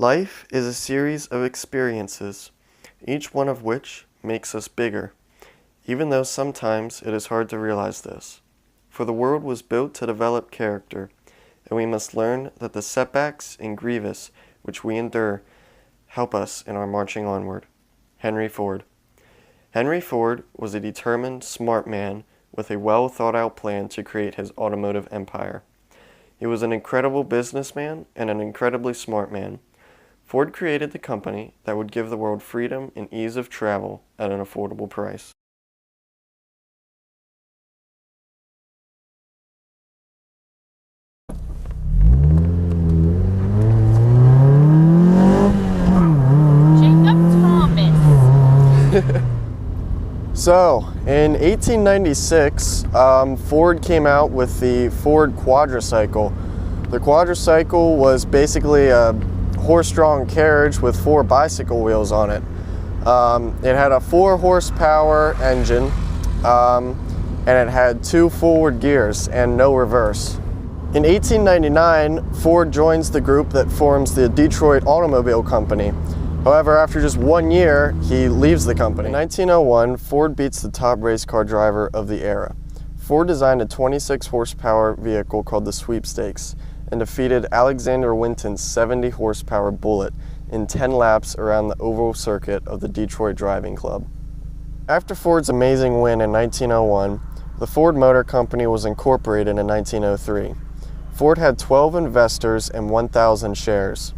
Life is a series of experiences, each one of which makes us bigger, even though sometimes it is hard to realize this. For the world was built to develop character, and we must learn that the setbacks and grievous which we endure help us in our marching onward. Henry Ford. Henry Ford was a determined, smart man with a well-thought-out plan to create his automotive empire. He was an incredible businessman and an incredibly smart man. Ford created the company that would give the world freedom and ease of travel at an affordable price. So, in 1896, Ford came out with the Ford quadricycle. The quadricycle was basically a horse-drawn carriage with 4 bicycle wheels on it. It had a 4-horsepower engine, and it had 2 forward gears and no reverse. In 1899, Ford joins the group that forms the Detroit Automobile Company. However, after just 1 year, he leaves the company. In 1901, Ford beats the top race car driver of the era. Ford designed a 26-horsepower vehicle called the Sweepstakes and defeated Alexander Winton's 70-horsepower Bullitt in 10 laps around the oval circuit of the Detroit Driving Club. After Ford's amazing win in 1901, the Ford Motor Company was incorporated in 1903. Ford had 12 investors and 1,000 shares.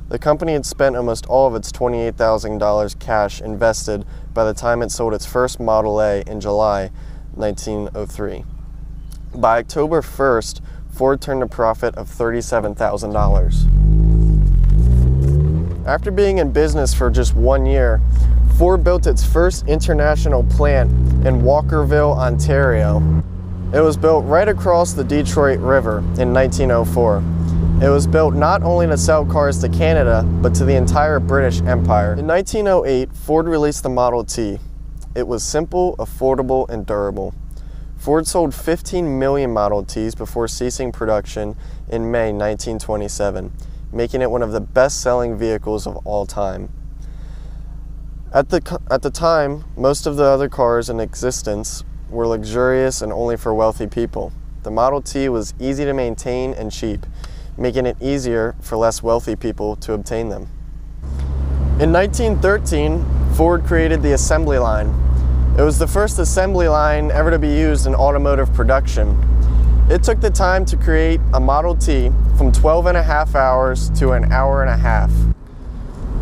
The company had spent almost all of its $28,000 cash invested by the time it sold its first Model A in July 1903. By October 1st, Ford turned a profit of $37,000. After being in business for just 1 year, Ford built its first international plant in Walkerville, Ontario. It was built right across the Detroit River in 1904. It was built not only to sell cars to Canada, but to the entire British Empire. In 1908, Ford released the Model T. It was simple, affordable, and durable. Ford sold 15 million Model Ts before ceasing production in May 1927, making it one of the best-selling vehicles of all time. At the time, most of the other cars in existence were luxurious and only for wealthy people. The Model T was easy to maintain and cheap, making it easier for less wealthy people to obtain them. In 1913, Ford created the assembly line. It was the first assembly line ever to be used in automotive production. It took the time to create a Model T from 12.5 hours to an hour and a half.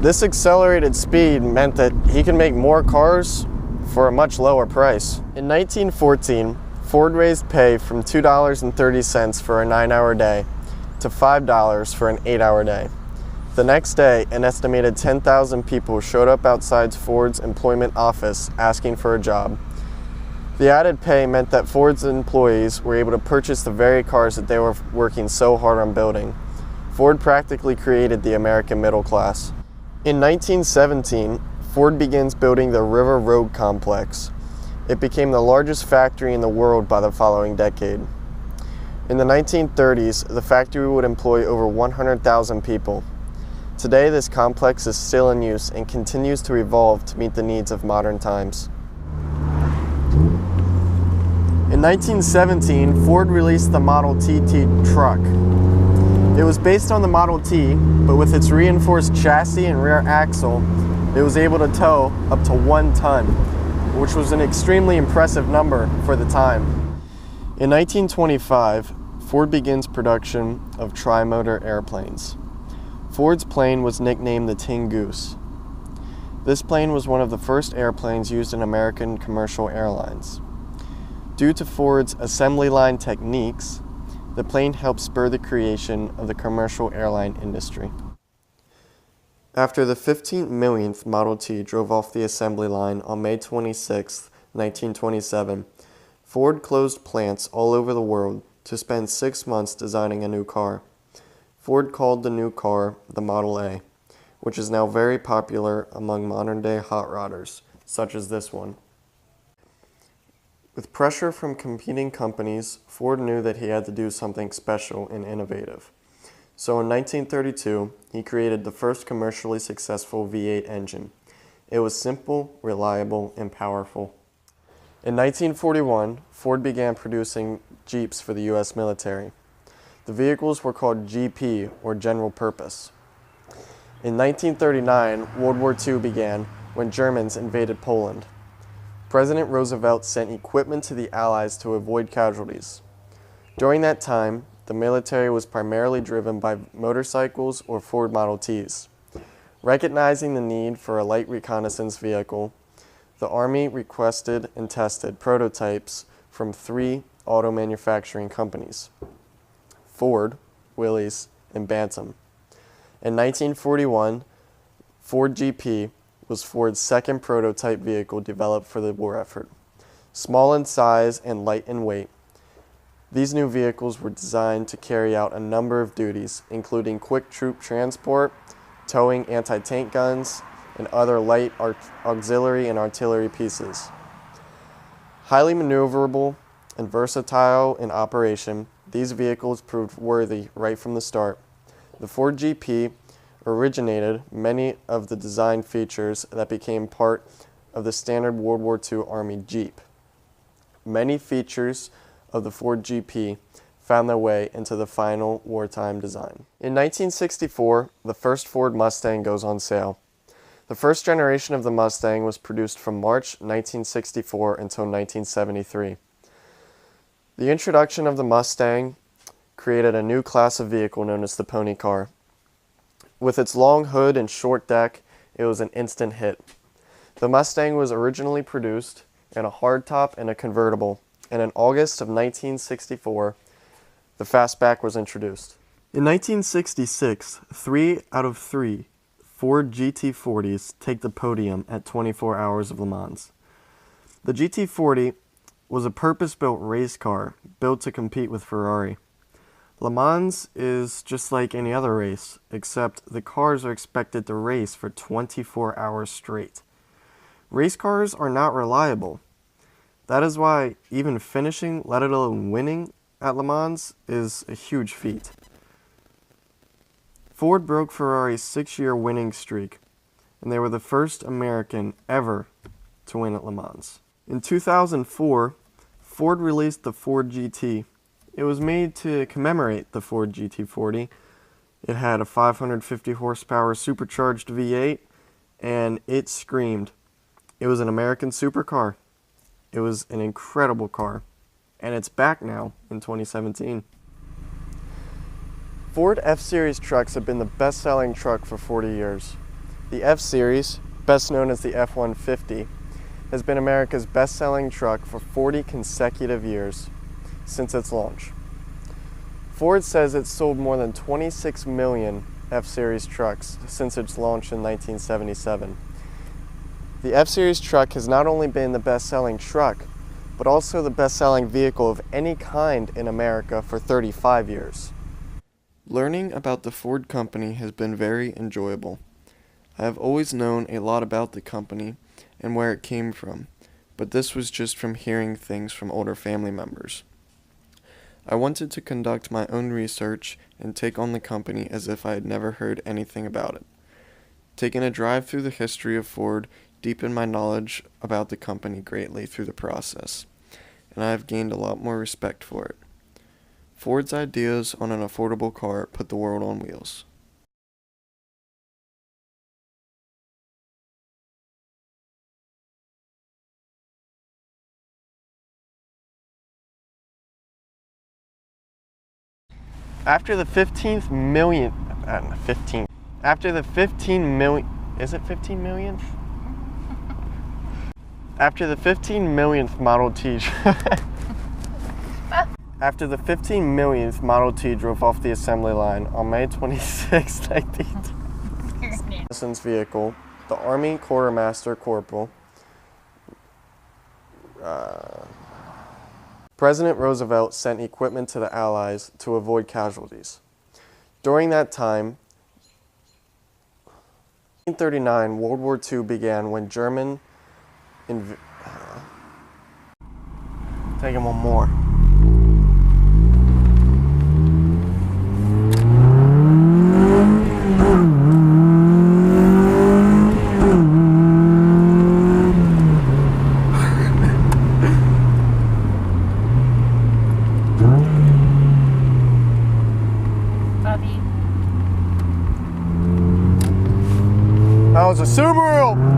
This accelerated speed meant that he could make more cars for a much lower price. In 1914, Ford raised pay from $2.30 for a 9-hour day to $5 for an 8-hour day. The next day, an estimated 10,000 people showed up outside Ford's employment office asking for a job. The added pay meant that Ford's employees were able to purchase the very cars that they were working so hard on building. Ford practically created the American middle class. In 1917, Ford begins building the River Road complex. It became the largest factory in the world by the following decade. In the 1930s, the factory would employ over 100,000 people. Today, this complex is still in use and continues to evolve to meet the needs of modern times. In 1917, Ford released the Model TT truck. It was based on the Model T, but with its reinforced chassis and rear axle, it was able to tow up to 1 ton, which was an extremely impressive number for the time. In 1925, Ford begins production of tri-motor airplanes. Ford's plane was nicknamed the Tin Goose. This plane was one of the first airplanes used in American commercial airlines. Due to Ford's assembly line techniques, the plane helped spur the creation of the commercial airline industry. After the 15 millionth Model T drove off the assembly line on May 26, 1927, Ford closed plants all over the world to spend 6 months designing a new car. Ford called the new car the Model A, which is now very popular among modern-day hot rodders, such as this one. With pressure from competing companies, Ford knew that he had to do something special and innovative. So in 1932, he created the first commercially successful V8 engine. It was simple, reliable, and powerful. In 1941, Ford began producing Jeeps for the U.S. military. The vehicles were called GP, or General Purpose. In 1939, World War II began when Germans invaded Poland. President Roosevelt sent equipment to the Allies to avoid casualties. During that time, the military was primarily driven by motorcycles or Ford Model Ts. Recognizing the need for a light reconnaissance vehicle, the Army requested and tested prototypes from 3 auto manufacturing companies: Ford, Willys, and Bantam. In 1941, Ford GP was Ford's second prototype vehicle developed for the war effort. Small in size and light in weight, these new vehicles were designed to carry out a number of duties, including quick troop transport, towing anti-tank guns, and other light auxiliary and artillery pieces. Highly maneuverable and versatile in operation, these vehicles proved worthy right from the start. The Ford GP originated many of the design features that became part of the standard World War II Army Jeep. Many features of the Ford GP found their way into the final wartime design. In 1964, the first Ford Mustang goes on sale. The first generation of the Mustang was produced from March 1964 until 1973. The introduction of the Mustang created a new class of vehicle known as the pony car. With its long hood and short deck, it was an instant hit. The Mustang was originally produced in a hardtop and a convertible, and in August of 1964, the fastback was introduced. In 1966, 3 out of 3 Ford GT40s take the podium at 24 Hours of Le Mans. The GT40 was a purpose-built race car built to compete with Ferrari. Le Mans is just like any other race, except the cars are expected to race for 24 hours straight. Race cars are not reliable. That is why even finishing, let alone winning, at Le Mans is a huge feat. Ford broke Ferrari's 6-year winning streak, and they were the first American ever to win at Le Mans. In 2004, Ford released the Ford GT. It was made to commemorate the Ford GT40. It had a 550 horsepower supercharged V8, and it screamed. It was an American supercar. It was an incredible car, and it's back now in 2017. Ford F-Series trucks have been the best-selling truck for 40 years. The F-Series, best known as the F-150, has been America's best-selling truck for 40 consecutive years since its launch. Ford says it's sold more than 26 million F-Series trucks since its launch in 1977. The F-Series truck has not only been the best-selling truck, but also the best-selling vehicle of any kind in America for 35 years. Learning about the Ford company has been very enjoyable. I have always known a lot about the company and where it came from, but this was just from hearing things from older family members. I wanted to conduct my own research and take on the company as if I had never heard anything about it. Taking a drive through the history of Ford deepened my knowledge about the company greatly through the process, and I have gained a lot more respect for it. Ford's ideas on an affordable car put the world on wheels. After the 15th million, after the 15 million, is it 15 millionth? After the 15 millionth Model T, after the 15 millionth Model T drove off the assembly line on May 26, 19... vehicle, the Army Quartermaster Corporal, President Roosevelt sent equipment to the Allies to avoid casualties. During that time, in 1939, World War II began when German taking one more. was a Subaru.